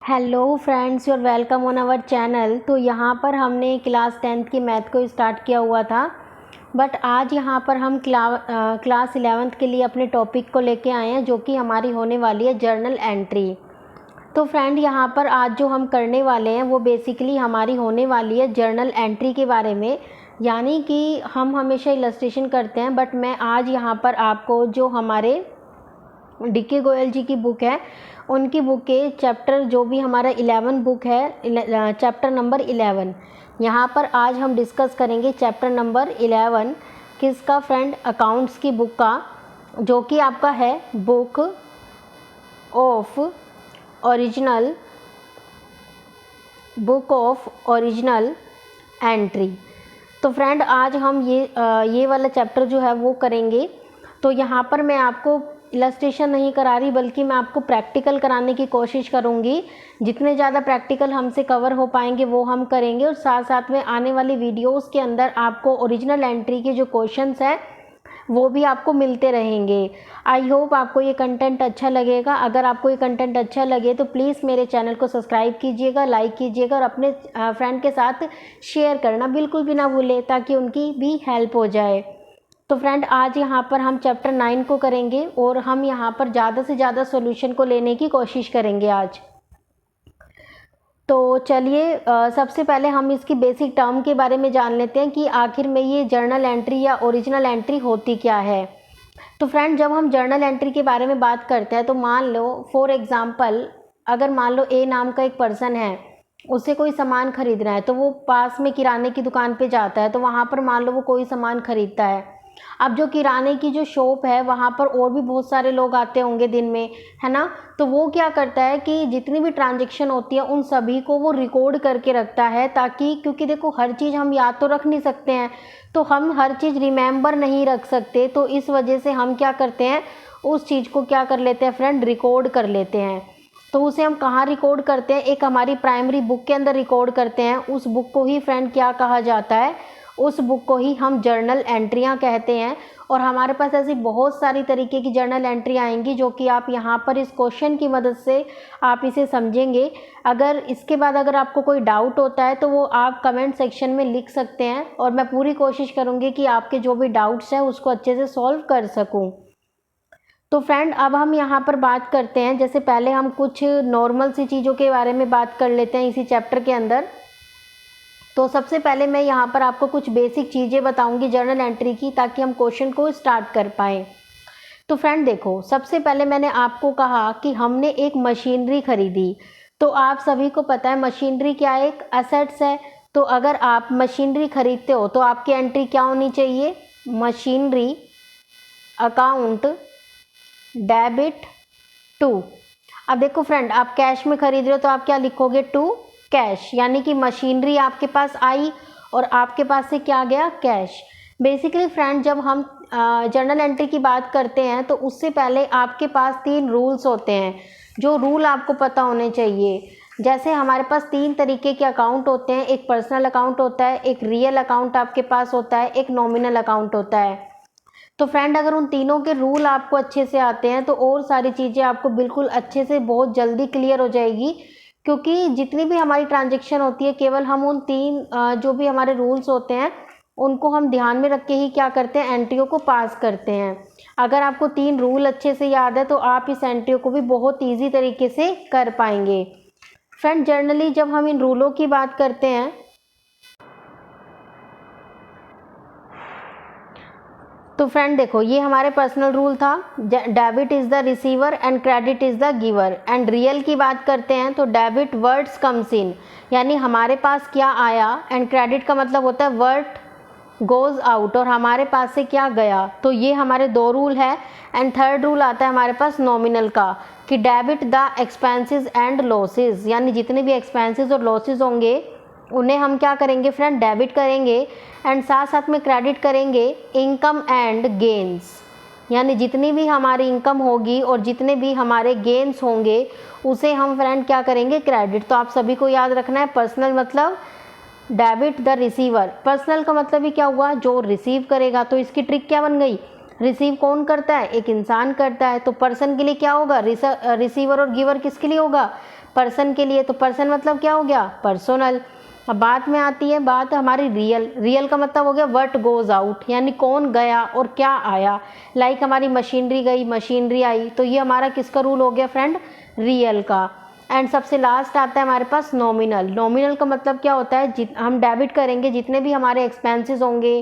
Hello friends, you're welcome on our channel. तो यहाँ पर हमने क्लास 10th की मैथ को स्टार्ट किया हुआ था, बट आज यहाँ पर हम क्लास 11th के लिए अपने टॉपिक को लेके आए हैं, जो कि हमारी होने वाली है जर्नल एंट्री। तो फ्रेंड, यहाँ पर आज जो हम करने वाले हैं वो बेसिकली हमारी होने वाली है जर्नल एंट्री के बारे में। यानी कि हम हमेशा इलस्ट्रेशन करते हैं, बट मैं आज यहाँ पर आपको जो हमारे DK गोयल जी की बुक है, उनकी बुक के चैप्टर जो भी हमारा 11 बुक है, चैप्टर नंबर 11, यहाँ पर आज हम डिस्कस करेंगे चैप्टर नंबर 11। किसका फ्रेंड? अकाउंट्स की बुक का, जो कि आपका है बुक ऑफ ओरिजिनल एंट्री। तो फ्रेंड, आज हम ये वाला चैप्टर जो है वो करेंगे। तो यहाँ पर मैं आपको इलस्ट्रेशन नहीं करा रही, बल्कि मैं आपको प्रैक्टिकल कराने की कोशिश करूँगी। जितने ज़्यादा प्रैक्टिकल हमसे कवर हो पाएंगे वो हम करेंगे, और साथ साथ में आने वाली वीडियोस के अंदर आपको ओरिजिनल एंट्री के जो क्वेश्चंस हैं वो भी आपको मिलते रहेंगे। आई होप आपको ये कंटेंट अच्छा लगेगा। अगर आपको ये कंटेंट अच्छा लगे तो प्लीज़ मेरे चैनल को सब्सक्राइब कीजिएगा, लाइक कीजिएगा, और अपने फ्रेंड के साथ शेयर करना बिल्कुल भी ना भूलें, ताकि उनकी भी हेल्प हो जाए। तो फ्रेंड, आज यहाँ पर हम चैप्टर 9 को करेंगे, और हम यहाँ पर ज़्यादा से ज़्यादा सॉल्यूशन को लेने की कोशिश करेंगे आज। तो चलिए, सबसे पहले हम इसकी बेसिक टर्म के बारे में जान लेते हैं कि आखिर में ये जर्नल एंट्री या ओरिजिनल एंट्री होती क्या है। तो फ्रेंड, जब हम जर्नल एंट्री के बारे में बात करते हैं, तो मान लो फॉर एग्ज़ाम्पल, अगर मान लो ए नाम का एक पर्सन है, उसे कोई सामान खरीदना है, तो वो पास में किराने की दुकान पे जाता है। तो वहाँ पर मान लो वो कोई सामान खरीदता है। अब जो किराने की जो शॉप है, वहाँ पर और भी बहुत सारे लोग आते होंगे दिन में, है ना। तो वो क्या करता है कि जितनी भी ट्रांजैक्शन होती है उन सभी को वो रिकॉर्ड करके रखता है, ताकि, क्योंकि देखो हर चीज़ हम याद तो रख नहीं सकते हैं, तो हम हर चीज़ रिमेंबर नहीं रख सकते। तो इस वजह से हम क्या करते हैं, उस चीज़ को क्या कर लेते हैं फ्रेंड, रिकॉर्ड कर लेते हैं। तो उसे हम कहाँ रिकॉर्ड करते हैं? एक हमारी प्राइमरी बुक के अंदर रिकॉर्ड करते हैं। उस बुक को ही फ्रेंड क्या कहा जाता है? उस बुक को ही हम जर्नल एंट्रियाँ कहते हैं। और हमारे पास ऐसी बहुत सारी तरीके की जर्नल एंट्री आएंगी, जो कि आप यहाँ पर इस क्वेश्चन की मदद से आप इसे समझेंगे। अगर इसके बाद अगर आपको कोई डाउट होता है तो वो आप कमेंट सेक्शन में लिख सकते हैं, और मैं पूरी कोशिश करूँगी कि आपके जो भी डाउट्स हैं उसको अच्छे से सॉल्व कर सकूँ। तो फ्रेंड, अब हम यहाँ पर बात करते हैं, जैसे पहले हम कुछ नॉर्मल सी चीज़ों के बारे में बात कर लेते हैं इसी चैप्टर के अंदर। तो सबसे पहले मैं यहाँ पर आपको कुछ बेसिक चीज़ें बताऊंगी जर्नल एंट्री की, ताकि हम क्वेश्चन को स्टार्ट कर पाएँ। तो फ्रेंड देखो, सबसे पहले मैंने आपको कहा कि हमने एक मशीनरी खरीदी। तो आप सभी को पता है मशीनरी क्या है? एक असेट्स है। तो अगर आप मशीनरी खरीदते हो तो आपकी एंट्री क्या होनी चाहिए? Machinery account debit to. अब देखो फ्रेंड, आप कैश में खरीद रहे हो तो आप क्या लिखोगे? To cash. यानी कि मशीनरी आपके पास आई और आपके पास से क्या गया? कैश। बेसिकली फ्रेंड, जब हम जर्नल एंट्री की बात करते हैं तो उससे पहले आपके पास 3 रूल्स होते हैं, जो रूल आपको पता होने चाहिए। जैसे हमारे पास 3 तरीके के अकाउंट होते हैं। एक पर्सनल अकाउंट होता है, एक रियल अकाउंट आपके पास होता है, एक नॉमिनल अकाउंट होता है। तो फ्रेंड, अगर उन तीनों के रूल आपको अच्छे से आते हैं तो और सारी चीज़ें आपको बिल्कुल अच्छे से बहुत जल्दी क्लियर हो जाएगी, क्योंकि जितनी भी हमारी ट्रांजैक्शन होती है, केवल हम उन 3 जो भी हमारे रूल्स होते हैं उनको हम ध्यान में रख के ही क्या करते हैं, एंट्रियों को पास करते हैं। अगर आपको 3 रूल अच्छे से याद है तो आप इस एंट्रियों को भी बहुत ईजी तरीके से कर पाएंगे। फ्रेंड, जनरली जब हम इन रूलों की बात करते हैं, तो फ्रेंड देखो, ये हमारे पर्सनल रूल था। Debit is the receiver and credit is the giver. And real की बात करते हैं तो डेबिट वर्ड्स कम्स इन, यानी हमारे पास क्या आया, एंड क्रेडिट का मतलब होता है वर्ड गोज़ आउट, और हमारे पास से क्या गया। तो ये हमारे 2 रूल है। एंड थर्ड रूल आता है हमारे पास नॉमिनल का, कि debit the expenses and losses, यानी जितने भी एक्सपेंसेस और लॉसेस होंगे उन्हें हम क्या करेंगे फ्रेंड, डेबिट करेंगे। एंड साथ साथ में क्रेडिट करेंगे इनकम एंड गेन्स, यानी जितनी भी हमारी इनकम होगी और जितने भी हमारे गेन्स होंगे उसे हम फ्रेंड क्या करेंगे, क्रेडिट। तो आप सभी को याद रखना है, पर्सनल मतलब डेबिट द रिसीवर। पर्सनल का मतलब ही क्या हुआ, जो रिसीव करेगा। तो इसकी ट्रिक क्या बन गई, रिसीव कौन करता है, एक इंसान करता है। तो पर्सन के लिए क्या होगा, रिसीवर और गिवर किसके लिए होगा, पर्सन के लिए, तो पर्सन मतलब क्या हो गया, पर्सनल। अब बात में आती है बात हमारी रियल। रियल का मतलब हो गया व्हाट गोज आउट, यानी कौन गया और क्या आया। लाइक हमारी मशीनरी गई, मशीनरी आई, तो ये हमारा किसका रूल हो गया फ्रेंड, रियल का। एंड सबसे लास्ट आता है हमारे पास नॉमिनल। नॉमिनल का मतलब क्या होता है, हम डेबिट करेंगे जितने भी हमारे एक्सपेंसेस होंगे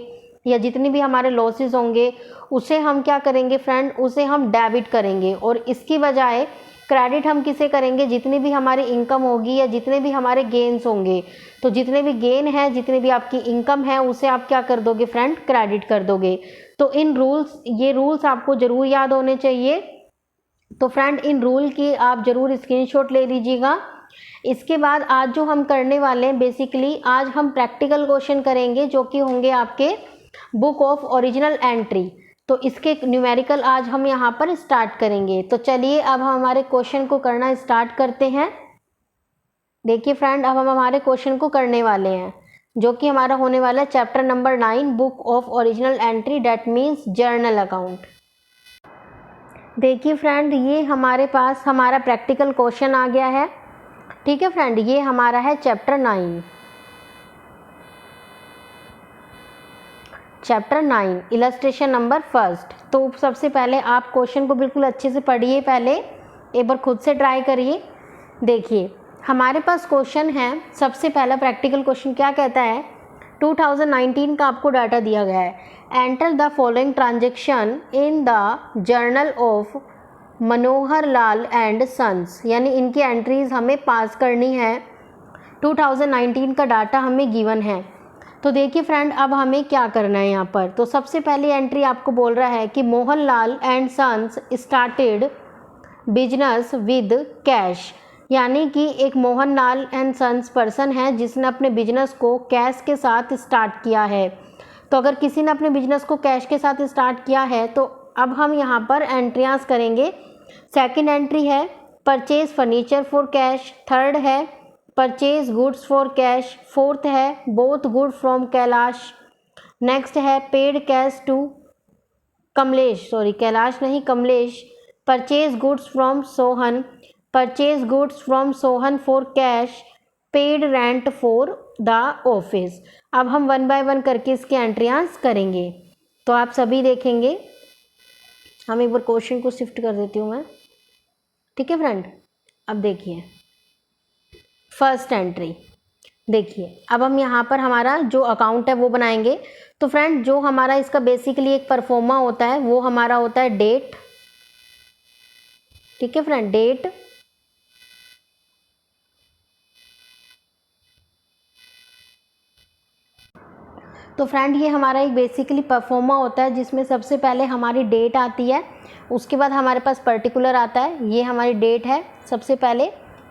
या जितनी भी हमारे लॉसेस होंगे, उसे हम क्या करेंगे फ्रेंड, उसे हम डेबिट करेंगे। और इसकी बजाय क्रेडिट हम किसे करेंगे, जितनी भी हमारी इनकम होगी या जितने भी हमारे गेन्स होंगे। तो जितने भी गेन है, जितनी भी आपकी इनकम है, उसे आप क्या कर दोगे फ्रेंड, क्रेडिट कर दोगे। तो इन रूल्स, ये रूल्स आपको ज़रूर याद होने चाहिए। तो फ्रेंड इन रूल की आप ज़रूर स्क्रीनशॉट ले लीजिएगा। इसके बाद आज जो हम करने वाले हैं, बेसिकली आज हम प्रैक्टिकल क्वेश्चन करेंगे जो कि होंगे आपके बुक ऑफ ओरिजिनल एंट्री। तो इसके न्यूमेरिकल आज हम यहाँ पर स्टार्ट करेंगे। तो चलिए अब हम हमारे क्वेश्चन को करना स्टार्ट करते हैं। देखिए फ्रेंड, अब हम हमारे क्वेश्चन को करने वाले हैं जो कि हमारा होने वाला है chapter number 9 book of original entry, that means journal account. देखिए फ्रेंड, ये हमारे पास हमारा प्रैक्टिकल क्वेश्चन आ गया है। ठीक है फ्रेंड, ये हमारा है chapter 9। Chapter 9 illustration number first. तो सबसे पहले आप क्वेश्चन को बिल्कुल अच्छे से पढ़िए, पहले एक बार खुद से ट्राई करिए। देखिए हमारे पास क्वेश्चन है, सबसे पहला प्रैक्टिकल क्वेश्चन क्या कहता है, 2019 का आपको डाटा दिया गया है। Enter the following transaction in the journal of Manohar Lal and sons, यानी इनकी एंट्रीज हमें पास करनी है। 2019 का डाटा हमें गिवन है। तो देखिए फ्रेंड, अब हमें क्या करना है यहाँ पर। तो सबसे पहली एंट्री आपको बोल रहा है कि Mohan Lal and sons started business with cash, यानी कि एक Mohan Lal and sons person है जिसने अपने बिजनेस को कैश के साथ स्टार्ट किया है। तो अगर किसी ने अपने बिजनेस को कैश के साथ स्टार्ट किया है तो अब हम यहाँ पर एंट्रियाज करेंगे। सेकंड एंट्री है purchase furniture for cash, third है purchase goods for cash, fourth है bought good from Kailash, next है paid cash to Kamlesh, sorry Kailash नहीं Kamlesh, purchase goods from Sohan, purchase goods from Sohan for cash, paid rent for the office. अब हम one by one करके इसके एंट्रियाज करेंगे। तो आप सभी देखेंगे, हम एक बार क्वेश्चन को शिफ्ट कर देती हूँ मैं। ठीक है फ्रेंड, अब देखिए फर्स्ट एंट्री। देखिए अब हम यहाँ पर हमारा जो अकाउंट है वो बनाएंगे। तो फ्रेंड जो हमारा इसका बेसिकली एक परफॉर्मा होता है वो हमारा होता है डेट। ठीक है फ्रेंड, डेट, तो फ्रेंड ये हमारा एक बेसिकली परफॉर्मा होता है जिसमें सबसे पहले हमारी डेट आती है, उसके बाद हमारे पास पर्टिकुलर आता है। ये हमारी डेट है सबसे पहले,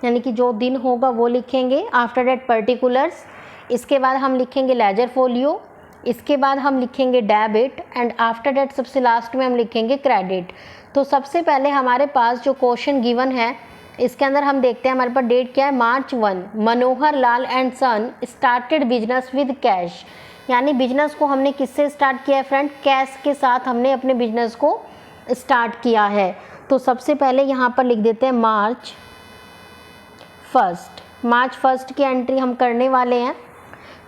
यानी कि जो दिन होगा वो लिखेंगे। आफ्टर डेट पर्टिकुलर्स, इसके बाद हम लिखेंगे लेजर फोलियो, इसके बाद हम लिखेंगे डेबिट, एंड आफ्टर डेट सबसे लास्ट में हम लिखेंगे क्रेडिट। तो सबसे पहले हमारे पास जो क्वेश्चन गिवन है इसके अंदर हम देखते हैं हमारे पास डेट क्या है, March 1, Manohar Lal and son started business with cash, यानी बिजनेस को हमने किससे स्टार्ट किया है फ्रेंड, कैश के साथ हमने अपने बिजनेस को स्टार्ट किया है। तो सबसे पहले यहाँ पर लिख देते हैं March 1। March 1 की एंट्री हम करने वाले हैं।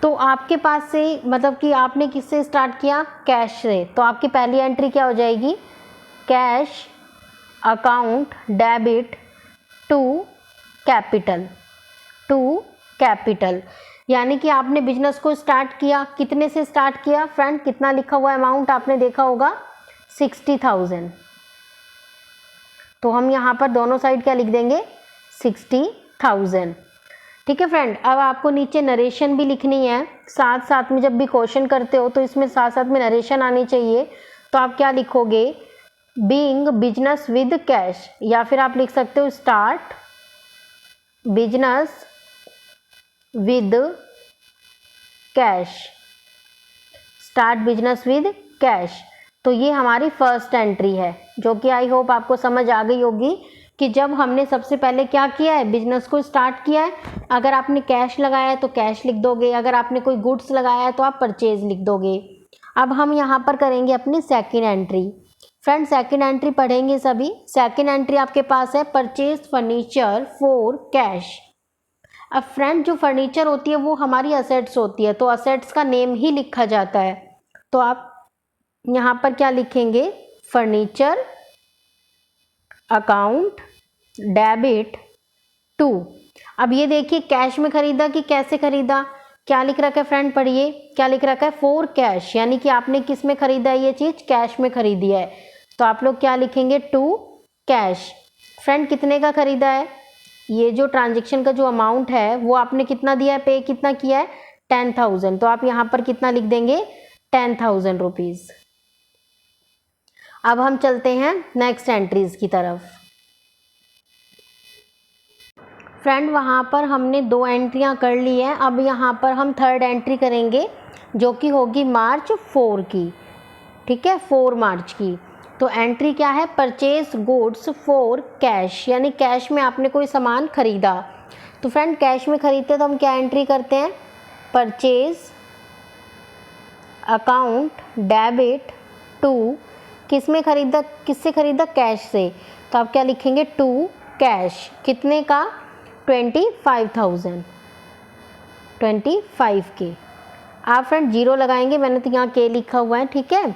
तो आपके पास से मतलब कि आपने किससे स्टार्ट किया, कैश से, तो आपकी पहली एंट्री क्या हो जाएगी, cash account debit to capital, यानी कि आपने बिजनेस को स्टार्ट किया, कितने से स्टार्ट किया फ्रेंड, कितना लिखा हुआ अमाउंट आपने देखा होगा 60,000। तो हम यहाँ पर दोनों साइड क्या लिख देंगे 60,000। ठीक है फ्रेंड, अब आपको नीचे नरेशन भी लिखनी है साथ साथ में। जब भी क्वेश्चन करते हो तो इसमें साथ साथ में नरेशन आनी चाहिए। तो आप क्या लिखोगे, बीइंग बिजनेस विद कैश, या फिर आप लिख सकते हो start business with cash, start business with cash. तो ये हमारी फर्स्ट एंट्री है जो कि आई होप आपको समझ आ गई होगी कि जब हमने सबसे पहले क्या किया है, बिजनेस को स्टार्ट किया है। अगर आपने कैश लगाया है तो कैश लिख दोगे, अगर आपने कोई गुड्स लगाया है तो आप परचेज लिख दोगे। अब हम यहाँ पर करेंगे अपनी second entry. Friend second entry पढ़ेंगे सभी। सेकंड एंट्री आपके पास है परचेज फर्नीचर फॉर कैश। अब फ्रेंड जो फर्नीचर होती है वो हमारी असेट्स होती है, तो असेट्स का नेम ही लिखा जाता है। तो आप यहाँ पर क्या लिखेंगे, फर्नीचर अकाउंट डेबिट टू। अब ये देखिए कैश में खरीदा कि कैसे खरीदा, क्या लिख रखा है फ्रेंड, पढ़िए क्या लिख रखा है, फॉर कैश, यानी कि आपने किस में खरीदा है, ये चीज कैश में खरीदी है। तो आप लोग क्या लिखेंगे, टू कैश। फ्रेंड कितने का खरीदा है, ये जो ट्रांजेक्शन का जो अमाउंट है वो आपने कितना दिया है, पे कितना किया है, 10,000। तो आप यहाँ पर कितना लिख देंगे, 10,000 रुपीज। अब हम चलते हैं नेक्स्ट एंट्रीज की तरफ। फ्रेंड वहाँ पर हमने 2 एंट्रियाँ कर ली है, अब यहाँ पर हम थर्ड एंट्री करेंगे जो कि होगी मार्च 4 की, ठीक है, 4 मार्च की। तो एंट्री क्या है, परचेज गुड्स फॉर कैश, यानी कैश में आपने कोई सामान खरीदा। तो फ्रेंड कैश में खरीदते तो हम क्या एंट्री करते हैं, परचेज अकाउंट डेबिट टू, किस में खरीदा, किससे खरीदा, कैश से। तो आप क्या लिखेंगे, टू कैश, कितने का, 25,000, 25 के। आप फ्रेंड जीरो लगाएंगे, मैंने तो यहाँ के लिखा हुआ है, ठीक है।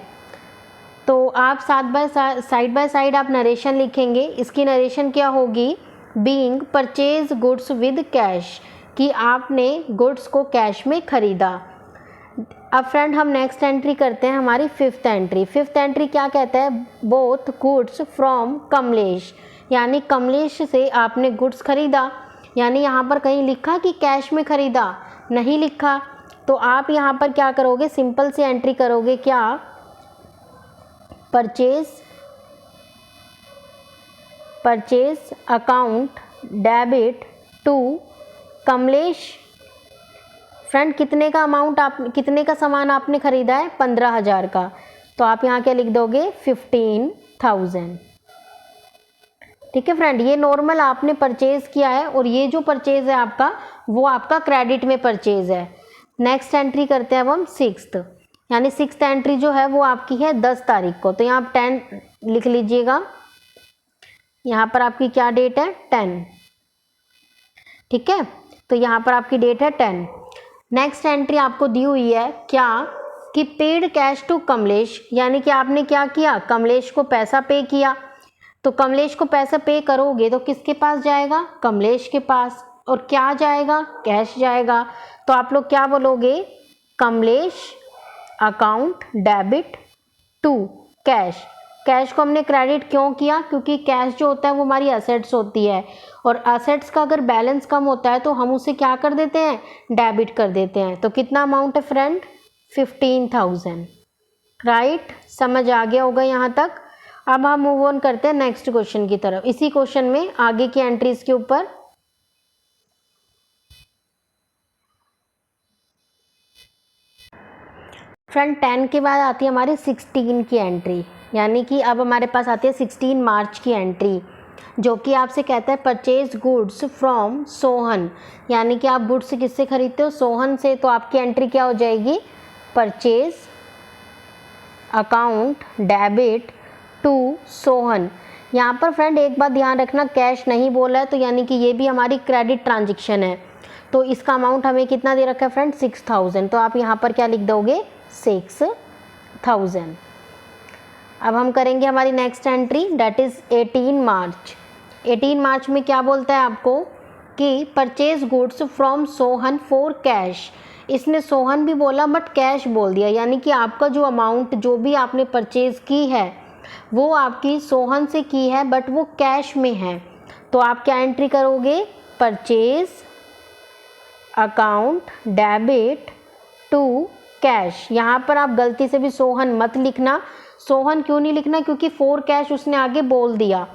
तो आप साइड बाय साइड आप नरेशन लिखेंगे। इसकी नरेशन क्या होगी, being purchase goods with cash, कि आपने गुड्स को कैश में खरीदा। अब फ्रेंड हम नेक्स्ट एंट्री करते हैं, हमारी फिफ्थ एंट्री। फिफ्थ एंट्री क्या कहता है, बोथ गुड्स फ्रॉम कमलेश, यानी कमलेश से आपने गुड्स खरीदा। यानी यहाँ पर कहीं लिखा कि कैश में खरीदा, नहीं लिखा। तो आप यहाँ पर क्या करोगे, सिंपल सी एंट्री करोगे, क्या, purchase account debit to Kamlesh. Friend कितने का अमाउंट, आप कितने का सामान आपने खरीदा है, 15,000 का। तो आप यहाँ क्या लिख दोगे, 15,000, ठीक है फ्रेंड। ये नॉर्मल आपने परचेज किया है, और ये जो परचेज है आपका वो आपका क्रेडिट में परचेज है। नेक्स्ट एंट्री करते हैं अब हम सिक्स्थ, यानी सिक्स्थ एंट्री जो है वो आपकी है 10 तारीख को। तो यहाँ आप 10 लिख लीजिएगा, यहाँ पर आपकी क्या डेट है, 10, ठीक है। तो यहाँ पर आपकी डेट है 10। नेक्स्ट एंट्री आपको दी हुई है क्या, कि पेड कैश टू कमलेश, यानी कि आपने क्या किया, कमलेश को पैसा पे किया। तो कमलेश को पैसा पे करोगे तो किसके पास जाएगा, कमलेश के पास, और क्या जाएगा, कैश जाएगा। तो आप लोग क्या बोलोगे, Kamlesh account debit to cash. Cash को हमने क्रेडिट क्यों किया, क्योंकि कैश जो होता है वो हमारी असेट्स होती है, और असेट्स का अगर बैलेंस कम होता है तो हम उसे क्या कर देते हैं, डेबिट कर देते हैं। तो कितना अमाउंट है फ्रेंड, 15,000, राइट, समझ आ गया होगा यहाँ तक। अब हम मूव ऑन करते हैं नेक्स्ट क्वेश्चन की तरफ, इसी क्वेश्चन में आगे की एंट्रीज के ऊपर। फ्रेंड 10 के बाद आती है हमारी 16 की एंट्री, यानी कि अब हमारे पास आती है 16 मार्च की एंट्री, जो कि आपसे कहता है परचेज गुड्स फ्रॉम सोहन, यानी कि आप गुड्स किससे खरीदते हो, सोहन से। तो आपकी एंट्री क्या हो जाएगी, purchase account debit to Sohan. यहाँ पर फ्रेंड एक बात ध्यान रखना, कैश नहीं बोला है, तो यानी कि ये भी हमारी क्रेडिट ट्रांजेक्शन है। तो इसका अमाउंट हमें कितना दे रखा है फ्रेंड, 6,000। तो आप यहाँ पर क्या लिख दोगे, 6,000। अब हम करेंगे हमारी नेक्स्ट एंट्री, डेट इज़ 18 मार्च। 18 मार्च में क्या बोलता है आपको, कि purchase goods from Sohan for cash. इसने सोहन भी बोला बट कैश बोल दिया, यानी कि आपका जो अमाउंट जो भी आपने परचेज की है वो आपकी सोहन से की है बट वो कैश में है। तो आप क्या एंट्री करोगे, purchase account debit to cash. यहाँ पर आप गलती से भी सोहन मत लिखना। सोहन क्यों नहीं लिखना, क्योंकि फॉर कैश उसने आगे बोल दिया।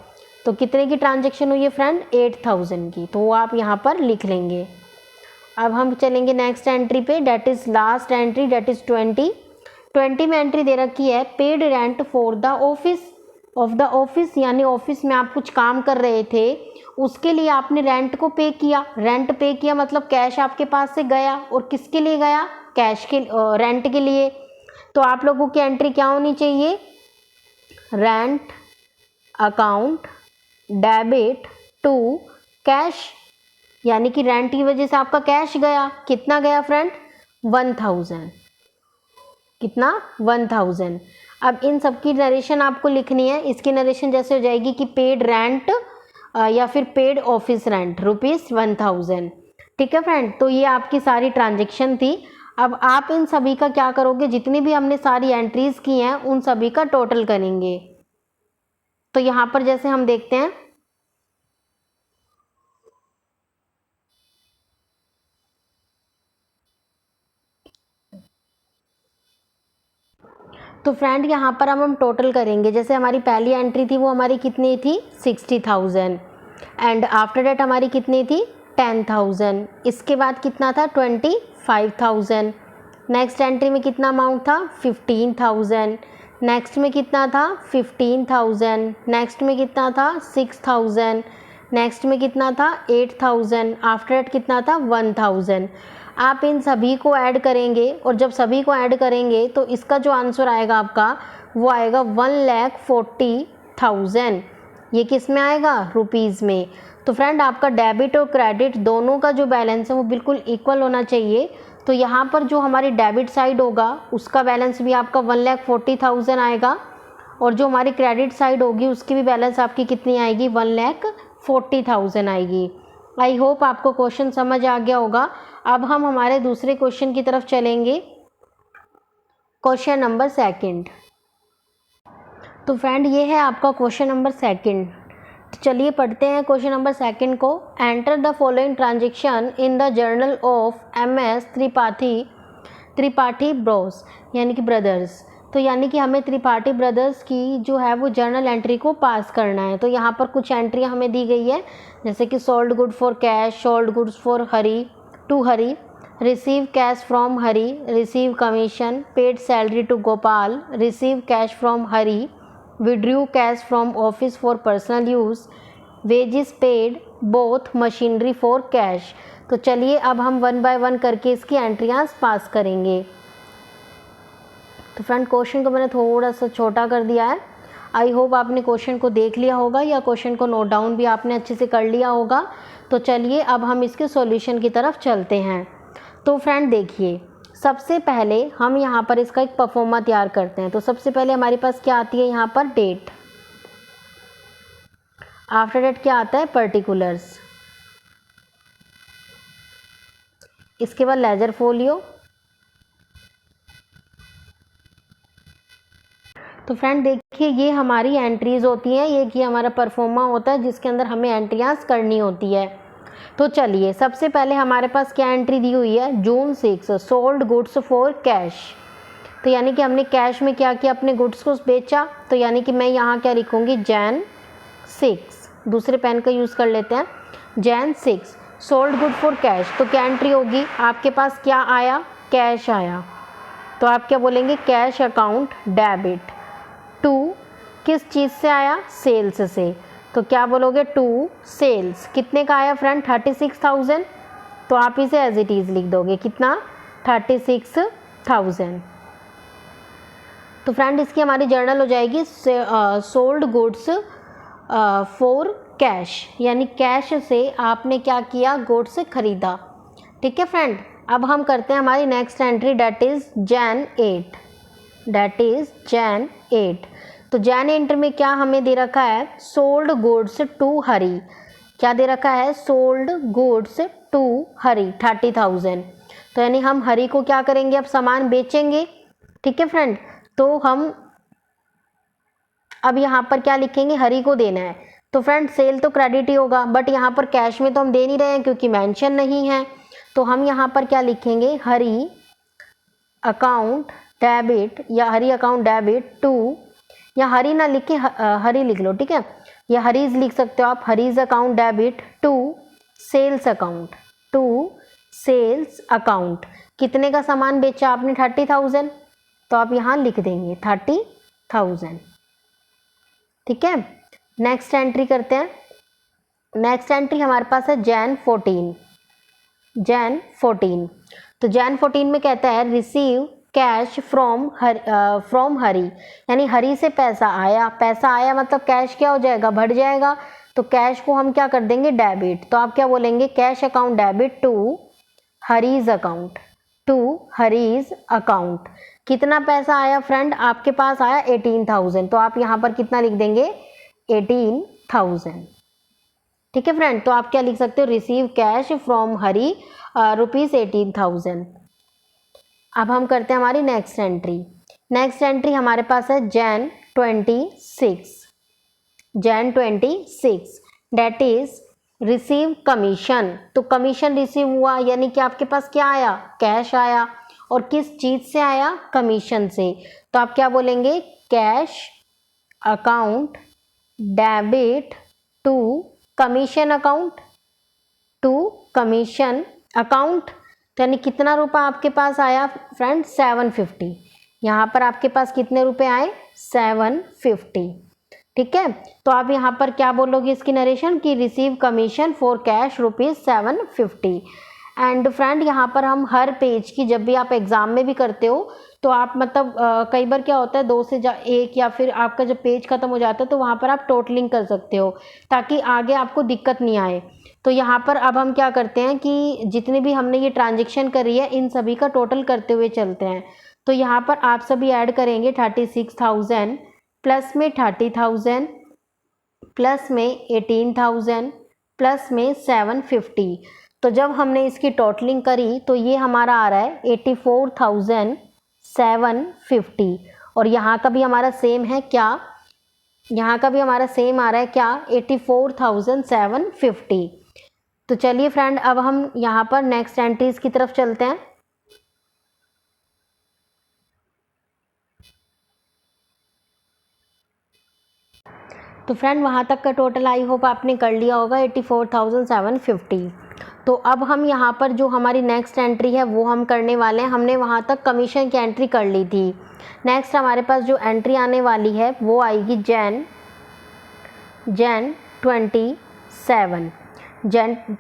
तो कितने की ट्रांजेक्शन हुई है फ्रेंड, 8,000 की, तो वो आप यहाँ पर लिख लेंगे। अब हम चलेंगे नेक्स्ट एंट्री पे, that is last entry, that is 20 में एंट्री दे रखी है, paid rent for the office, यानी ऑफिस में आप कुछ काम कर रहे थे, उसके लिए आपने रेंट को पे किया। रेंट पे किया मतलब कैश आपके पास से गया, और किसके लिए गया, कैश के, रेंट के लिए। तो आप लोगों की एंट्री क्या होनी चाहिए, rent account debit to cash, यानी कि रेंट की वजह से आपका कैश गया, कितना गया फ्रेंड 1000, कितना 1000। अब इन सब की नरेशन आपको लिखनी है। इसकी नरेशन जैसे हो जाएगी कि पेड रेंट या फिर पेड ऑफिस रेंट ₹1000। ठीक है फ्रेंड, तो ये आपकी सारी ट्रांजेक्शन थी। अब आप इन सभी का क्या करोगे, जितनी भी हमने सारी एंट्रीज की हैं उन सभी का टोटल करेंगे। तो यहाँ पर जैसे हम देखते हैं, तो फ्रेंड यहाँ पर हम टोटल करेंगे। जैसे हमारी पहली एंट्री थी वो हमारी कितनी थी 60,000, एंड आफ्टर डेट हमारी कितनी थी 10,000। इसके बाद कितना था 25,000। नेक्स्ट एंट्री में कितना अमाउंट था 15,000। नेक्स्ट में कितना था 15,000। नेक्स्ट में कितना था 6,000। नेक्स्ट में कितना था 8,000। आफ्टर डेट कितना था 1,000। आप इन सभी को ऐड करेंगे, और जब सभी को ऐड करेंगे तो इसका जो आंसर आएगा आपका वो आएगा 1,40,000। ये किस में आएगा रुपीज़ में। तो फ्रेंड आपका डेबिट और क्रेडिट दोनों का जो बैलेंस है वो बिल्कुल इक्वल होना चाहिए। तो यहाँ पर जो हमारी डेबिट साइड होगा उसका बैलेंस भी आपका 1,40,000 आएगा, और जो हमारी क्रेडिट साइड होगी उसकी भी बैलेंस आपकी कितनी आएगी 1,40,000 आएगी। आई होप आपको क्वेश्चन समझ आ गया होगा। अब हम हमारे दूसरे क्वेश्चन की तरफ चलेंगे, क्वेश्चन नंबर 2। तो फ्रेंड ये है आपका क्वेश्चन नंबर 2। तो चलिए पढ़ते हैं क्वेश्चन नंबर 2 को। Enter the following transaction in the journal of MS Tripathi Bros, यानी कि ब्रदर्स। तो यानी कि हमें त्रिपाठी ब्रदर्स की जो है वो जर्नल एंट्री को पास करना है। तो यहाँ पर कुछ एंट्रियाँ हमें दी गई है, जैसे कि sold good for cash, sold goods for Hari to Hari, receive cash from Hari, receive commission, paid salary to Gopal, receive cash from Hari, withdrew cash from office for personal use, wages paid, bought machinery for cash. तो चलिए अब हम 1 bye 1 करके इसकी एंट्रियाँ पास करेंगे। तो friend question को मैंने थोड़ा सा छोटा कर दिया है। आई होप आपने क्वेश्चन को देख लिया होगा, या क्वेश्चन को नोट डाउन भी आपने अच्छे से कर लिया होगा। तो चलिए अब हम इसके सॉल्यूशन की तरफ चलते हैं। तो फ्रेंड देखिए, सबसे पहले हम यहाँ पर इसका एक परफॉर्मा तैयार करते हैं। तो सबसे पहले हमारे पास क्या आती है यहाँ पर डेट, आफ्टर डेट क्या आता है पर्टिकुलर्स, इसके बाद लेजर फोलियो। तो फ्रेंड देखिए ये हमारी एंट्रीज होती हैं, ये हमारा परफॉर्मा होता है जिसके अंदर हमें एंट्रियाँ करनी होती है। तो चलिए सबसे पहले हमारे पास क्या एंट्री दी हुई है, जून 6 सोल्ड गुड्स फॉर कैश। तो यानी कि हमने कैश में क्या किया, अपने गुड्स को बेचा। तो यानी कि मैं यहाँ क्या लिखूँगी Jan 6, दूसरे पेन का यूज़ कर लेते हैं, Jan 6 sold good for cash. तो क्या एंट्री होगी, आपके पास क्या आया कैश आया, तो आप क्या बोलेंगे कैश अकाउंट डेबिट टू, किस चीज़ से आया सेल्स से, तो क्या बोलोगे टू सेल्स। कितने का आया फ्रेंड 36,000, तो आप इसे एज इट इज़ लिख दोगे कितना 36,000। तो फ्रेंड इसकी हमारी जर्नल हो जाएगी सोल्ड गुड्स फॉर कैश, यानी कैश से आपने क्या किया गुड्स खरीदा। ठीक है फ्रेंड, अब हम करते हैं हमारी next entry, that is Jan 8। तो Jan 8 में क्या हमें दे रखा है, सोल्ड गुड्स टू हरी। क्या दे रखा है, सोल्ड गुड्स टू हरी 30,000। तो यानी हम हरी को क्या करेंगे, अब सामान बेचेंगे। ठीक है फ्रेंड, तो हम अब यहाँ पर क्या लिखेंगे, हरी को देना है। तो फ्रेंड सेल तो क्रेडिट ही होगा, बट यहाँ पर कैश में तो हम दे नहीं रहे हैं क्योंकि मेंशन नहीं है। तो हम यहाँ पर क्या लिखेंगे, हरी अकाउंट डेबिट, या हरी अकाउंट डेबिट टू, या हरी ना लिख के हरी लिख लो, ठीक है, या हरीज लिख सकते हो आप, Hari's account debit to sales account. कितने का सामान बेचा आपने 30,000, तो आप यहाँ लिख देंगे 30,000। ठीक है, नेक्स्ट एंट्री करते हैं। नेक्स्ट एंट्री हमारे पास है Jan 14। तो Jan 14 में कहता है रिसीव कैश फ्रॉम हरी, यानी हरी से पैसा आया मतलब कैश क्या हो जाएगा, बढ़ जाएगा। तो कैश को हम क्या कर देंगे, डेबिट। तो आप क्या बोलेंगे, cash account debit to Hari's account, कितना पैसा आया फ्रेंड, आपके पास आया 18,000, तो आप यहाँ पर कितना लिख देंगे, 18,000। ठीक है फ्रेंड, तो आप क्या लिख सकते हो, रिसीव कैश फ्रॉम हरी ₹18,000। अब हम करते हैं हमारी नेक्स्ट एंट्री हमारे पास है Jan 26, date is receive commission. तो कमीशन रिसीव हुआ, यानी कि आपके पास क्या आया, कैश आया। और किस चीज से आया, कमीशन से। तो आप क्या बोलेंगे, cash account debit to commission account, तो यानी कितना रुपया आपके पास आया फ्रेंड, 750। यहाँ पर आपके पास कितने रुपए आए, 750। ठीक है, तो आप यहाँ पर क्या बोलोगे इसकी नरेशन की, receive commission for cash ₹750। And friend यहाँ पर हम हर पेज की, जब भी आप एग्जाम में भी करते हो तो आप मतलब कई बार क्या होता है, 2 से 1 या फिर आपका जब पेज खत्म हो जाता है तो वहाँ पर आप टोटलिंग कर सकते हो, ताकि आगे आपको दिक्कत नहीं आए। तो यहाँ पर अब हम क्या करते हैं कि जितनी भी हमने ये ट्रांजेक्शन करी है इन सभी का टोटल करते हुए चलते हैं। तो यहाँ पर आप सभी ऐड करेंगे 36,000 प्लस में 30,000 प्लस में 18,000 प्लस में 750। तो जब हमने इसकी टोटलिंग करी तो ये हमारा आ रहा है 84,750। और यहाँ का भी हमारा सेम है क्या, यहाँ का भी हमारा सेम आ रहा है क्या, 84,750। तो चलिए फ्रेंड, अब हम यहाँ पर नेक्स्ट एंट्रीज की तरफ चलते हैं। तो फ्रेंड वहाँ तक का टोटल आई होप आपने कर लिया होगा, 84,750। तो अब हम यहाँ पर जो हमारी नेक्स्ट एंट्री है वो हम करने वाले हैं। हमने वहाँ तक कमीशन की एंट्री कर ली थी। नेक्स्ट हमारे पास जो एंट्री आने वाली है वो आएगी Jan 27,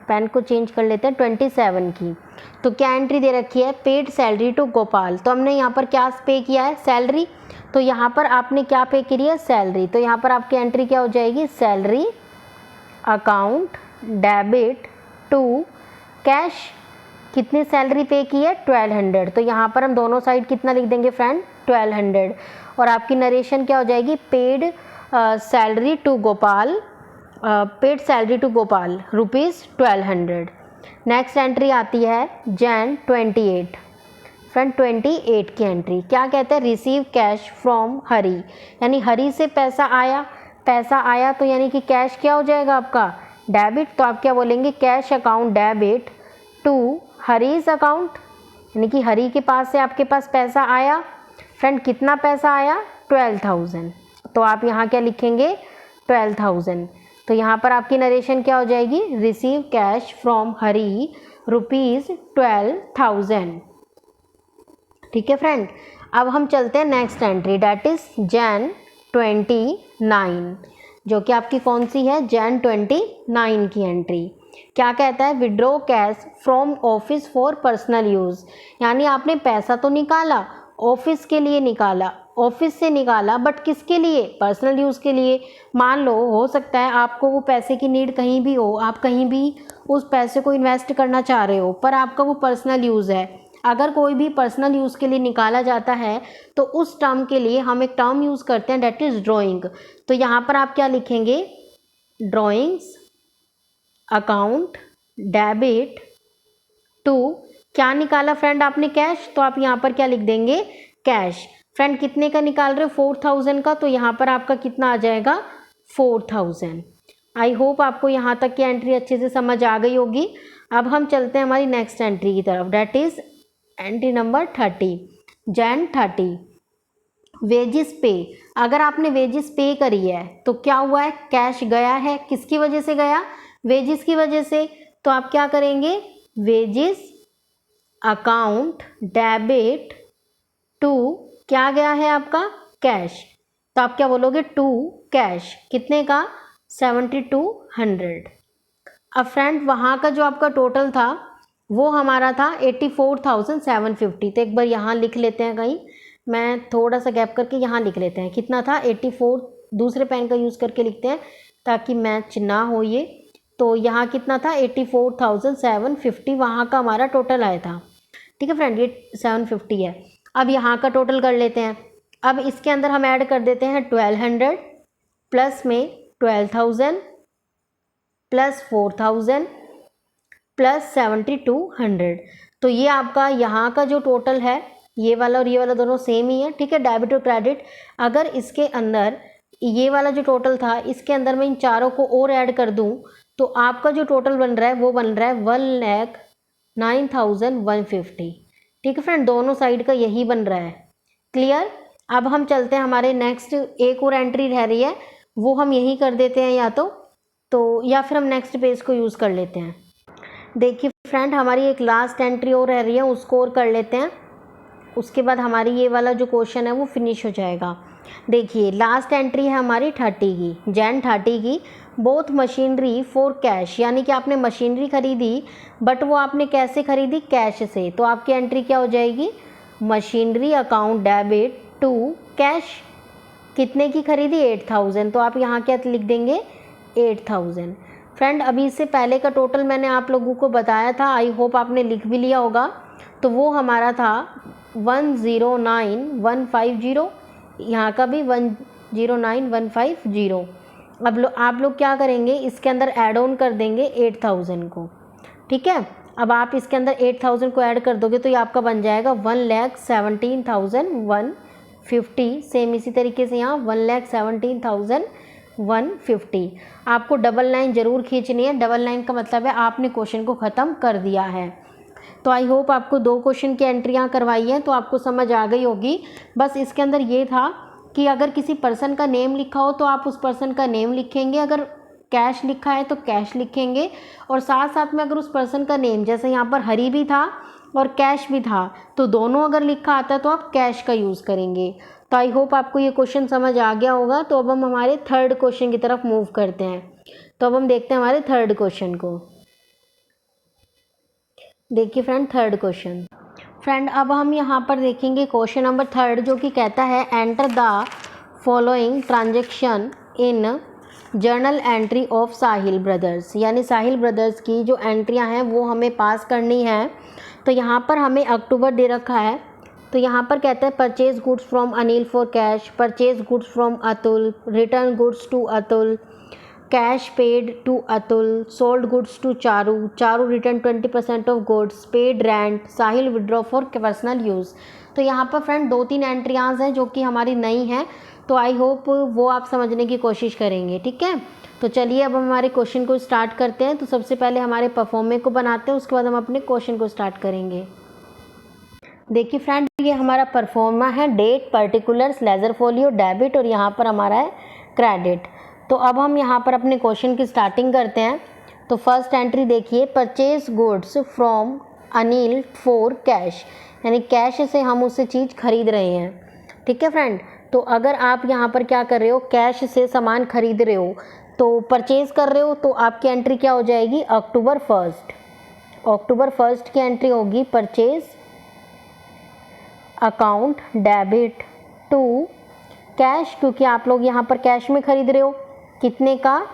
पेन को चेंज कर लेते हैं, 27 की। तो क्या एंट्री दे रखी है, पेड सैलरी टू गोपाल। तो हमने यहाँ पर क्या पे किया है, सैलरी। तो यहाँ पर आपने क्या पे करी है, सैलरी। तो यहाँ पर आपकी एंट्री क्या हो जाएगी, salary account debit to cash. कितनी सैलरी पे की है, 1200। तो यहाँ पर हम दोनों साइड कितना लिख देंगे फ्रेंड, 1200। और आपकी नरेशन क्या हो जाएगी, paid salary to Gopal, ₹1200। Next entry आती है Jan 28, फ्रेंड 28 की एंट्री क्या कहते हैं, रिसीव कैश फ्रॉम हरी, यानी हरी से पैसा आया तो यानी कि कैश क्या हो जाएगा आपका, डेबिट। तो आप क्या बोलेंगे, cash account debit to Hari's account, यानी कि हरी के पास से आपके पास पैसा आया। फ्रेंड कितना पैसा आया, 12,000। तो आप यहाँ क्या लिखेंगे, 12,000। तो यहाँ पर आपकी नरेशन क्या हो जाएगी, रिसीव कैश फ्रॉम हरी ₹12,000। ठीक है फ्रेंड, अब हम चलते हैं next entry, date is Jan 29, जो कि आपकी कौन सी है, Jan 29 की एंट्री। क्या कहता है, withdraw cash from office for personal use, यानी आपने पैसा तो निकाला, ऑफिस के लिए निकाला, ऑफिस से निकाला, बट किसके लिए, पर्सनल यूज़ के लिए। मान लो हो सकता है आपको वो पैसे की नीड कहीं भी हो, आप कहीं भी उस पैसे को इन्वेस्ट करना चाह रहे हो, पर आपका वो पर्सनल यूज़ है। अगर कोई भी पर्सनल यूज़ के लिए निकाला जाता है तो उस टर्म के लिए हम एक टर्म यूज़ करते हैं, डेट इज़ ड्रॉइंग। तो यहाँ पर आप क्या लिखेंगे, ड्रॉइंग्स अकाउंट डेबिट टू, क्या निकाला फ्रेंड आपने, कैश। तो आप यहाँ पर क्या लिख देंगे, कैश। फ्रेंड कितने का निकाल रहे हो, 4,000 का। तो यहाँ पर आपका कितना आ जाएगा, 4,000। आई होप आपको यहाँ तक की एंट्री अच्छे से समझ आ गई होगी। अब हम चलते हैं हमारी नेक्स्ट एंट्री की तरफ, date is entry number 30, Jan 30, wages पे। अगर आपने वेजिस पे करी है तो क्या हुआ है, कैश गया है, किसकी वजह से गया, वेजिस की वजह से। तो आप क्या करेंगे, वेजिस अकाउंट डेबिट टू, क्या गया है आपका, कैश। तो आप क्या बोलोगे, टू कैश, कितने का, 7,200। अब फ्रेंड वहाँ का जो आपका टोटल था वो हमारा था 84,750। तो एक बार यहाँ लिख लेते हैं, कहीं मैं थोड़ा सा गैप करके यहाँ लिख लेते हैं, कितना था 84, दूसरे पेन का यूज़ करके लिखते हैं ताकि मैच ना हो ये। तो यहाँ कितना था 84,750, वहाँ का हमारा टोटल आया था। ठीक है फ्रेंड, ये 750 है। अब यहाँ का टोटल कर लेते हैं। अब इसके अंदर हम ऐड कर देते हैं 1200 प्लस में 12,000 प्लस 4,000 प्लस 7,200। तो ये आपका यहाँ का जो टोटल है, ये वाला और ये वाला दोनों सेम ही है। ठीक है, डेबिट और क्रेडिट। अगर इसके अंदर ये वाला जो टोटल था, इसके अंदर मैं इन चारों को और ऐड कर दूं तो आपका जो टोटल बन रहा है वो बन रहा है 1,09,150। ठीक है फ्रेंड, दोनों साइड का यही बन रहा है। क्लियर। अब हम चलते हैं, हमारे नेक्स्ट एक और एंट्री रह रही है, वो हम यही कर देते हैं या फिर हम नेक्स्ट पेज को यूज़ कर लेते हैं। देखिए फ्रेंड, हमारी एक लास्ट एंट्री और रह रही है, उसको और कर लेते हैं। उसके बाद हमारी ये वाला जो क्वेश्चन है वो फिनिश हो जाएगा। देखिए लास्ट एंट्री है हमारी 30 की, Jan 30 की। बोथ मशीनरी फॉर कैश, यानी कि आपने मशीनरी खरीदी, बट वो आपने कैसे खरीदी? कैश से। तो आपकी एंट्री क्या हो जाएगी? Machinery account debit to cash. कितने की खरीदी? 8,000। तो आप यहाँ क्या लिख देंगे? 8,000। फ्रेंड, अभी इससे पहले का टोटल मैंने आप लोगों को बताया था, आई होप आपने लिख भी लिया होगा। तो वो हमारा था 109,150, यहाँ का भी 109,150। अब आप लोग क्या करेंगे, इसके अंदर ऐड ऑन कर देंगे 8,000 को। ठीक है, अब आप इसके अंदर 8,000 को ऐड कर दोगे तो ये आपका बन जाएगा 1,17,150। सेम इसी तरीके से यहाँ 1,17,150। आपको डबल लाइन ज़रूर खींचनी है। डबल लाइन का मतलब है आपने क्वेश्चन को ख़त्म कर दिया है। तो आई होप आपको 2 क्वेश्चन की एंट्रियाँ करवाई हैं तो आपको समझ आ गई होगी। बस इसके अंदर ये था कि अगर किसी पर्सन का नेम लिखा हो तो आप उस पर्सन का नेम लिखेंगे, अगर कैश लिखा है तो कैश लिखेंगे, और साथ साथ में अगर उस पर्सन का नेम, जैसे यहाँ पर हरी भी था और कैश भी था, तो दोनों अगर लिखा आता है तो आप कैश का यूज़ करेंगे। तो आई होप आपको ये क्वेश्चन समझ आ गया होगा। तो अब हम हमारे थर्ड क्वेश्चन की तरफ मूव करते हैं। तो अब हम देखते हैं हमारे थर्ड क्वेश्चन को। देखिए फ्रेंड, थर्ड क्वेश्चन। फ्रेंड, अब हम यहाँ पर देखेंगे क्वेश्चन नंबर 3, जो कि कहता है enter the following transaction in journal entry of Sahil brothers. यानी साहिल ब्रदर्स की जो एंट्रियाँ हैं वो हमें पास करनी है। तो यहाँ पर हमें अक्टूबर दे रखा है। तो यहाँ पर कहता है purchase goods from Anil for cash, purchase goods from Atul, return goods to Atul, cash paid to Atul, sold goods to Charu, Charu return 20% of goods, paid rent, Sahil withdraw for personal use. तो यहाँ पर फ्रेंड 2-3 एंट्रियाज हैं जो कि हमारी नई हैं। तो आई होप वो आप समझने की कोशिश करेंगे। ठीक है, तो चलिए अब हम हमारे क्वेश्चन को स्टार्ट करते हैं। तो सबसे पहले हमारे परफॉर्मे को बनाते हैं, उसके बाद हम अपने क्वेश्चन को स्टार्ट करेंगे। देखिए फ्रेंड, ये हमारा परफॉर्मा है, date, particulars, ledger folio, debit, और यहाँ पर हमारा है क्रेडिट। तो अब हम यहाँ पर अपने क्वेश्चन की स्टार्टिंग करते हैं। तो फर्स्ट एंट्री देखिए, purchase goods from Anil for cash, यानी कैश से हम उससे चीज़ खरीद रहे हैं। ठीक है फ्रेंड, तो अगर आप यहाँ पर क्या कर रहे हो, कैश से सामान खरीद रहे हो, तो परचेज कर रहे हो, तो आपकी एंट्री क्या हो जाएगी? अक्टूबर 1। अक्टूबर 1 की एंट्री होगी purchase account debit to cash, क्योंकि आप लोग यहाँ पर कैश में खरीद रहे हो। कितने का?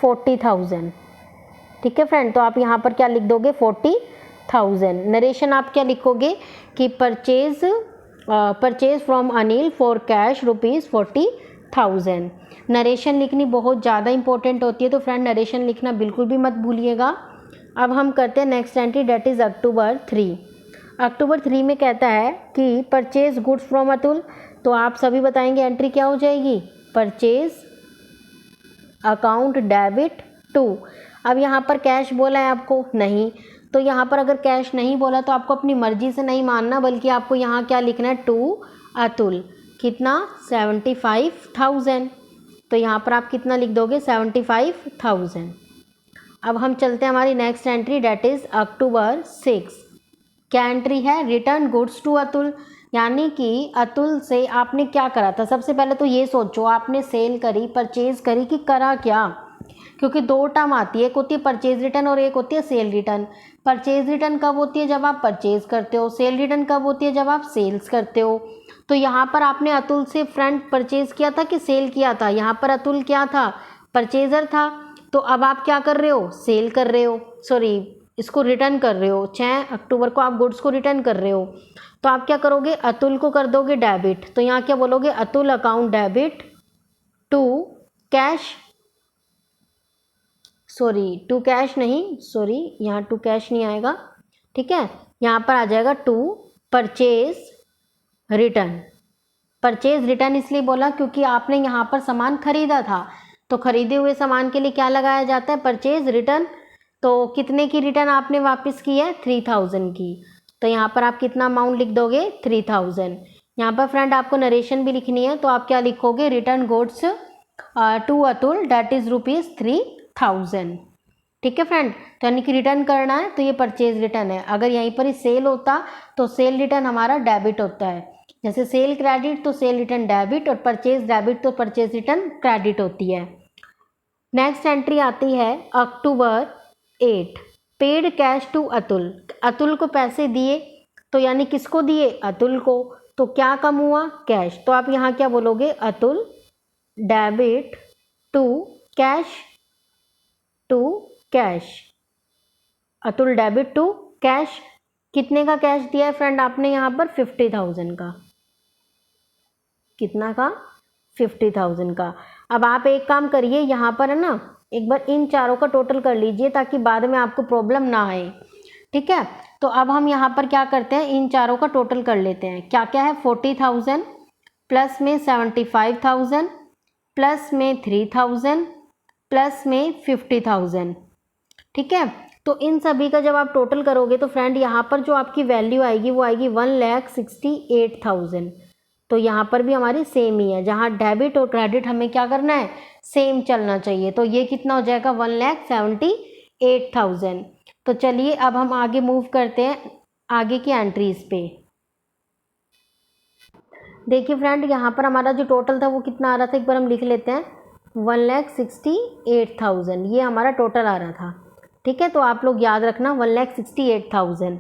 40,000। ठीक है फ्रेंड, तो आप यहाँ पर क्या लिख दोगे? 40,000। नरेशन आप क्या लिखोगे कि purchase from Anil for cash ₹40,000। Narration लिखनी बहुत ज़्यादा इंपॉर्टेंट होती है, तो फ्रेंड नरेशन लिखना बिल्कुल भी मत भूलिएगा। अब हम करते हैं नेक्स्ट एंट्री, डेट इज़ अक्टूबर 3। अक्टूबर 3 में कहता है कि परचेज गुड्स फ्रॉम अतुल। तो आप सभी बताएंगे एंट्री क्या हो जाएगी? Purchase account debit to. अब यहाँ पर कैश बोला है आपको? नहीं। तो यहाँ पर अगर कैश नहीं बोला तो आपको अपनी मर्जी से नहीं मानना, बल्कि आपको यहाँ क्या लिखना है? टू अतुल। कितना? 75,000। तो यहाँ पर आप कितना लिख दोगे? 75,000। अब हम चलते हैं हमारी नेक्स्ट एंट्री, डेट इज़ अक्टूबर 6। क्या एंट्री है? रिटर्न गुड्स टू अतुल, यानी कि अतुल से आपने क्या करा था? सबसे पहले तो ये सोचो, आपने सेल करी, परचेज करी कि करा क्या? क्योंकि दो टर्म आती है, एक होती है परचेज रिटर्न और एक होती है सेल रिटर्न। परचेज रिटर्न कब होती है? जब आप परचेज करते हो। सेल रिटर्न कब होती है? जब आप सेल्स करते हो। तो यहाँ पर आपने अतुल से फ्रेंड परचेज किया था कि सेल किया था? यहाँ पर अतुल क्या था? परचेजर था। तो अब आप क्या कर रहे हो? सेल कर रहे हो, सॉरी इसको रिटर्न कर रहे हो। 6 अक्टूबर को आप गुड्स को रिटर्न कर रहे हो। तो आप क्या करोगे? अतुल को कर दोगे डेबिट। तो यहाँ क्या बोलोगे? Atul account debit to cash, sorry to cash नहीं, सॉरी यहाँ टू कैश नहीं आएगा, ठीक है, यहाँ पर आ जाएगा to purchase return. Purchase return इसलिए बोला क्योंकि आपने यहाँ पर सामान खरीदा था, तो खरीदे हुए सामान के लिए क्या लगाया जाता है? Purchase return. तो कितने की रिटर्न आपने वापस की है? 3000 की। तो यहाँ पर आप कितना अमाउंट लिख दोगे? 3000। यहाँ पर फ्रेंड आपको नरेशन भी लिखनी है, तो आप क्या लिखोगे? Return goods to Atul date is ₹3000। ठीक है फ्रेंड, तो यानी कि रिटर्न करना है तो ये परचेज रिटर्न है। अगर यहीं पर ही सेल होता तो सेल रिटर्न हमारा डेबिट होता है। जैसे सेल क्रेडिट तो सेल रिटर्न डेबिट, और परचेज डेबिट तो परचेज रिटर्न क्रेडिट होती है। नेक्स्ट एंट्री आती है October 8, paid cash to Atul. Atul को पैसे दिए, तो यानी किसको दिए? अतुल को। तो क्या कम हुआ? कैश। तो आप यहाँ क्या बोलोगे? Atul debit to cash, to cash. Atul debit to cash. कितने का कैश दिया है फ्रेंड आपने यहाँ पर? 50,000 का। कितना का? 50,000 का। अब आप एक काम करिए, यहाँ पर है ना, एक बार इन चारों का टोटल कर लीजिए ताकि बाद में आपको प्रॉब्लम ना आए। ठीक है, तो अब हम यहाँ पर क्या करते हैं? इन चारों का टोटल कर लेते हैं। क्या क्या है? 40,000 प्लस में 75,000 प्लस में 3,000 प्लस में 50,000। ठीक है, तो इन सभी का जब आप टोटल करोगे तो फ्रेंड यहाँ पर जो आपकी वैल्यू आएगी वो आएगी 1,68,000। तो यहाँ पर भी हमारी सेम ही है, जहाँ डेबिट और क्रेडिट हमें क्या करना है? सेम चलना चाहिए। तो ये कितना हो जाएगा? 1,78,000। तो चलिए अब हम आगे मूव करते हैं आगे की एंट्रीज पे। देखिए फ्रेंड, यहाँ पर हमारा जो टोटल था वो कितना आ रहा था, एक बार हम लिख लेते हैं। 1,68,000 ये हमारा टोटल आ रहा था। ठीक है, तो आप लोग याद रखना 1,68,000।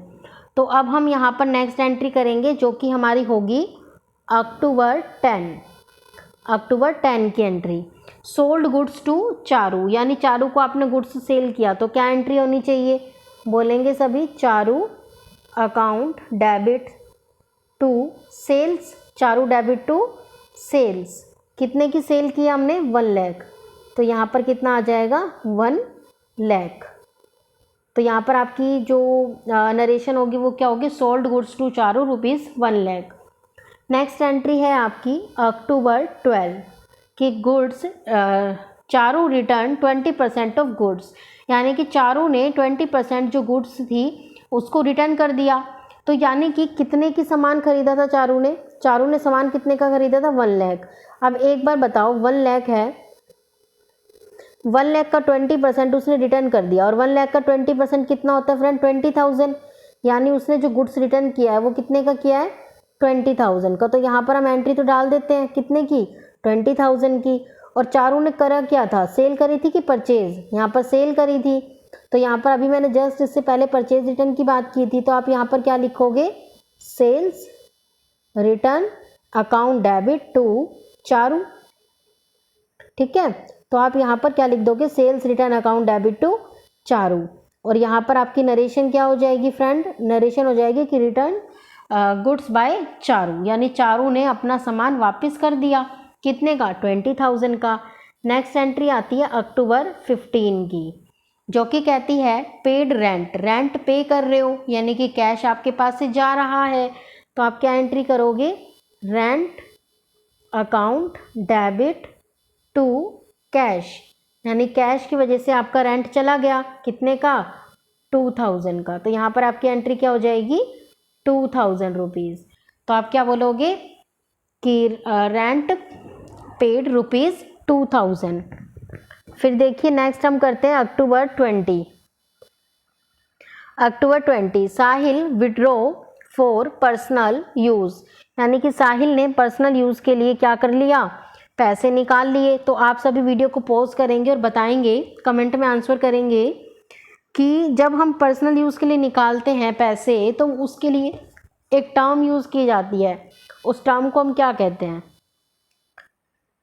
तो अब हम यहाँ पर नेक्स्ट एंट्री करेंगे जो कि हमारी होगी अक्टूबर 10 की entry. Sold goods to Charu, यानी चारू को आपने गुड्स सेल किया, तो क्या एंट्री होनी चाहिए? बोलेंगे सभी, Charu account debit to sales. Charu debit to sales. कितने की सेल की हमने? 1 लाख। तो यहाँ पर कितना आ जाएगा? 1 लाख। तो यहाँ पर आपकी जो नरेशन होगी वो क्या होगी? Sold goods to Charu ₹1 lakh. Next entry है आपकी अक्टूबर 12 कि goods Charu return 20% of goods, यानी कि चारू ने 20% जो गुड्स थी उसको रिटर्न कर दिया। तो यानी कि कितने की सामान खरीदा था चारू ने? चारू ने सामान कितने का खरीदा था? 1 लाख। अब एक बार बताओ, 1 लाख है, 1 लाख का 20% उसने रिटर्न कर दिया, और 1 लाख का 20% कितना होता है फ्रेंड? 20,000। यानी उसने जो गुड्स रिटर्न किया है वो कितने का किया है? 20,000 का। तो यहाँ पर हम एंट्री तो डाल देते हैं, कितने की? 20,000 की। और चारू ने करा क्या था? सेल करी थी कि परचेज? यहाँ पर सेल करी थी। तो यहाँ पर अभी मैंने जस्ट इससे पहले परचेज रिटर्न की बात की थी, तो आप यहाँ पर क्या लिखोगे? Sales return account debit to Charu. ठीक है, तो आप यहाँ पर क्या लिख दोगे? Sales return account debit to Charu. और यहाँ पर आपकी नरेशन क्या हो जाएगी फ्रेंड? नरेशन हो जाएगी कि रिटर्न गुड्स बाय चारू, यानी चारू ने अपना सामान वापस कर दिया। कितने का? 20,000 का। नेक्स्ट एंट्री आती है अक्टूबर 15 की, जो कि कहती है पेड रेंट। रेंट पे कर रहे हो, यानी कि कैश आपके पास से जा रहा है, तो आप क्या एंट्री करोगे? Rent account debit to cash, यानी कैश की वजह से आपका रेंट चला गया। कितने का? 2,000 का। तो यहाँ पर आपकी एंट्री क्या हो जाएगी? 2,000 रुपीज़। तो आप क्या बोलोगे कि रेंट पेड ₹2,000। फिर देखिए नेक्स्ट हम करते हैं अक्टूबर 20। साहिल विड्रॉ फॉर पर्सनल यूज़, यानी कि साहिल ने पर्सनल यूज़ के लिए क्या कर लिया? पैसे निकाल लिए। तो आप सभी वीडियो को पॉज करेंगे और बताएंगे, कमेंट में आंसर करेंगे कि जब हम पर्सनल यूज़ के लिए निकालते हैं पैसे तो उसके लिए एक टर्म यूज़ की जाती है, उस टर्म को हम क्या कहते हैं।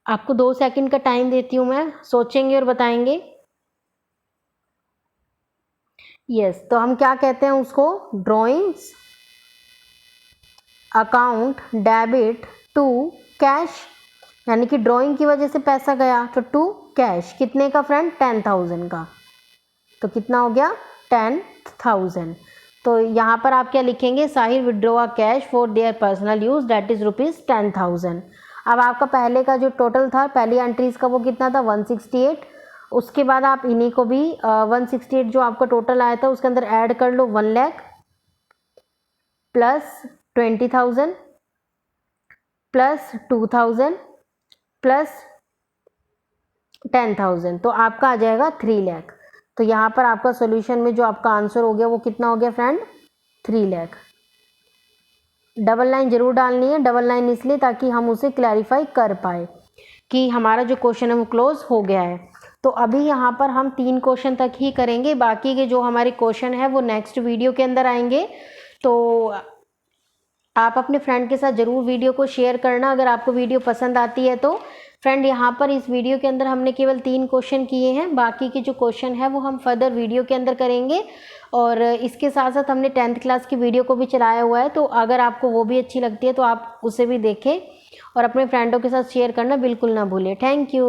आपको 2 सेकंड का टाइम देती हूँ मैं, सोचेंगे और बताएंगे। यस, तो हम क्या कहते हैं उसको, drawings account debit to cash, यानी कि ड्राइंग की वजह से पैसा गया तो टू कैश। कितने का फ्रेंड, 10,000 का। तो कितना हो गया, 10,000। तो यहाँ पर आप क्या लिखेंगे, Sahil withdraw a cash for their personal use that is ₹10,000। अब आपका पहले का जो टोटल था, पहली एंट्रीज का, वो कितना था, 168। उसके बाद आप इन्हीं को भी 168 जो आपका टोटल आया था उसके अंदर ऐड कर लो, 1 लाख प्लस 20,000 प्लस 2,000 प्लस 10,000, तो आपका आ जाएगा 3 लाख। तो यहाँ पर आपका सोल्यूशन में जो आपका आंसर हो गया वो कितना हो गया फ्रेंड, 3 लाख। डबल लाइन जरूर डालनी है, डबल लाइन इसलिए ताकि हम उसे क्लैरिफाई कर पाए कि हमारा जो क्वेश्चन है वो क्लोज हो गया है। तो अभी यहाँ पर हम 3 क्वेश्चन तक ही करेंगे, बाकी के जो हमारे क्वेश्चन है वो नेक्स्ट वीडियो के अंदर आएंगे। तो आप अपने फ्रेंड के साथ ज़रूर वीडियो को शेयर करना अगर आपको वीडियो पसंद आती है तो। फ्रेंड, यहाँ पर इस वीडियो के अंदर हमने केवल 3 क्वेश्चन किए हैं, बाकी के जो क्वेश्चन है वो हम फर्दर वीडियो के अंदर करेंगे। और इसके साथ साथ हमने 10th क्लास की वीडियो को भी चलाया हुआ है, तो अगर आपको वो भी अच्छी लगती है तो आप उसे भी देखें और अपने फ्रेंडों के साथ शेयर करना बिल्कुल ना भूलें। Thank you.